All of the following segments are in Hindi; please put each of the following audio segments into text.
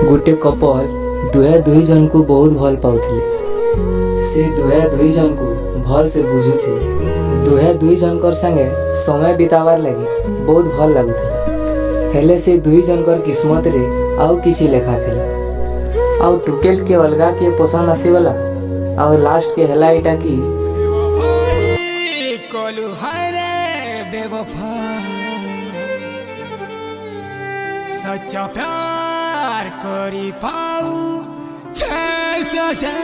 गोटे कपल दुहे दुई जन को बहुत भल पाउथिले। से दुहे दुई जन को भल से बुझुथिले। दुहे दुई जनकर संगे समय बितावार लगी बहुत भल लागुथिला। हेले से दुई जनकर किस्मत रे आउ किसी लेखा थिला। आउ टुकेल के अलगा के पसंद आसीगला। आउ लास्ट के हेला इटा की कलु हरे बेवफा सच्चा प्यार करी पाऊ छे सजा।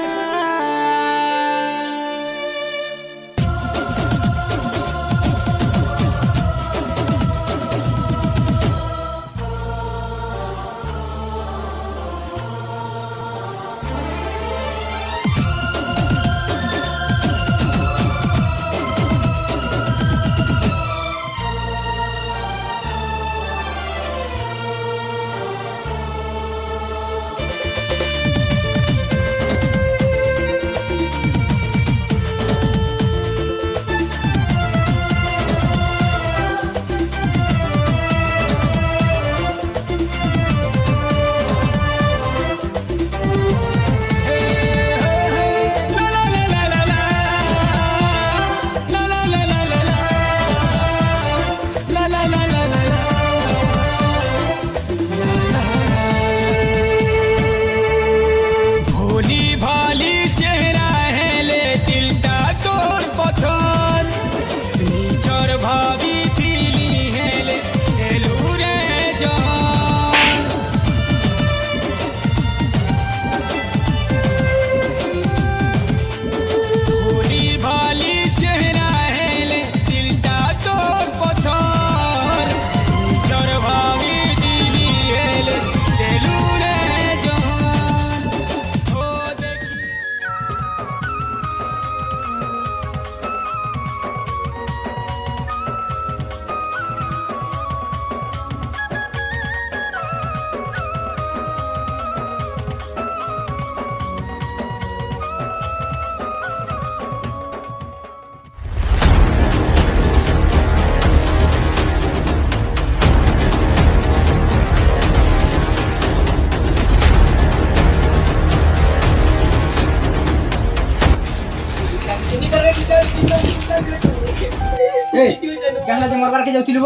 मरबार के जाउतिलु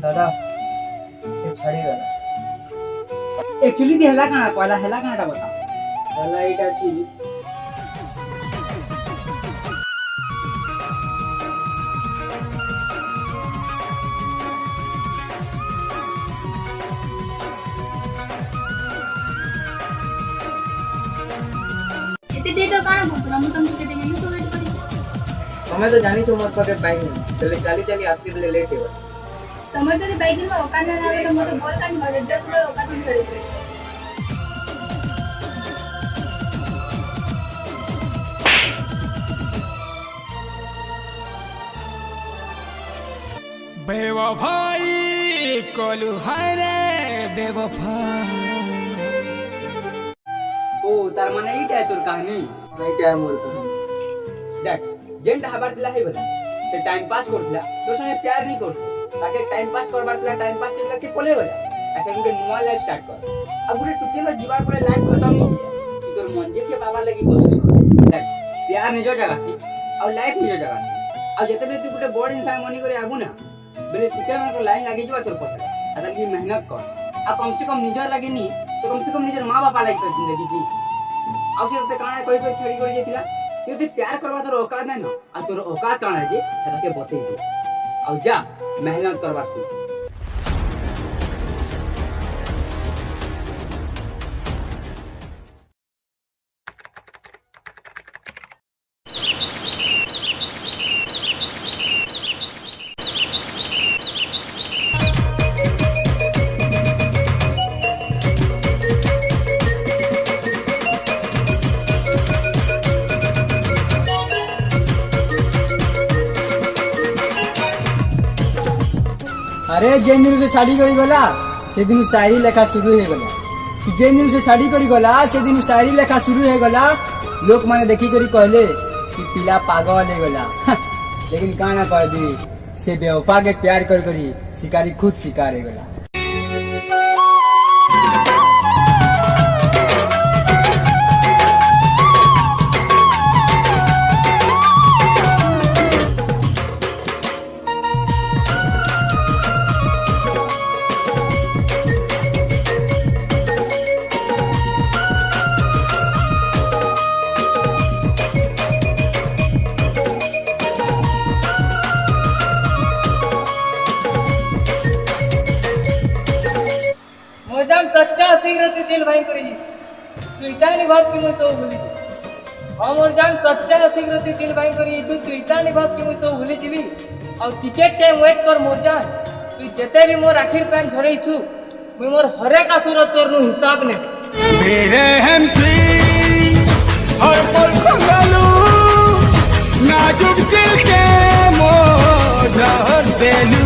दादा से छाड़ी दादा एक्चुअली देहला काना पहला हेला कानाटा बता। हेला इटा की एते दे तो काना भूतरा मु तुम के देबे तो वेट करी। समय तो जानी छो मोर पाके बाइक नहीं चले चाली चाली आसी बेले लेट हेबा। तमर जदी बाइक में ओकान ना आवे तो मोटे बोल कान मारे जत लो ओकान में खड़ी पड़े। बेवफाई कलु हरे बेवफा। ओ तार माने इटा है तोर कहानी नहीं क्या मोर कहानी देख जेंट हबार दिला है गला से टाइम पास करथिला तोर संगे प्यार नहीं करथि ताके टाइम पास करबार दिला टाइम पास केला से पले गला ताके गुटे नुवा लाइफ स्टार्ट कर अब गुटे टुकेलो जीवार परे लाइफ खत्म हो गया कि तोर मन जे के बाबा लगी कोशिश कर देख प्यार निजो जगह थी और लाइफ निजो जगह थी और जते तू गुटे बड़ इंसान मनी करे आगु ना बेले टुकेलो को लाइन लागी जबा तोर पछे अदल की मेहनत कर आ कम से कम निजर लागी नी तो कम से कम निजर मां बापा लागी तो जिंदगी जी आउ से ते काना कोई कोई छेड़ी कर जेतिला ते प्यार करवा तोर औकात नै न आ तोर औकात काना जे ताके बतई दे आउ जा मेहनत करबार सीख। अरे जेन दिन से छाड़ी करी गला से दिन शायरी लेखा शुरू हो गला जेन दिन से छाड़ी करी गला से दिन शायरी लेखा शुरू हो गला लोक माने देखी करी कहले कि पिला पागल हो गला लेकिन काना कह दी से बेवफा के प्यार कर करी शिकारी खुद शिकार हो गला। मोजाम सच्चा शीघ्र दिल भाई करी तुईटा निभाव की मुझे सब भूली और जान सच्चा शीघ्र दिल भाई करी तू तुईटा निभाव की मुझे सब भूली जीवी और टिकट टाइम वेट कर मोर जान तू जेते भी मोर आखिर पैन झड़ई छु मुई मोर हरे का सूरत तोर नु हिसाब ने मेरे हंसी हर पल खंगालू नाजुक दिल के मोर देलू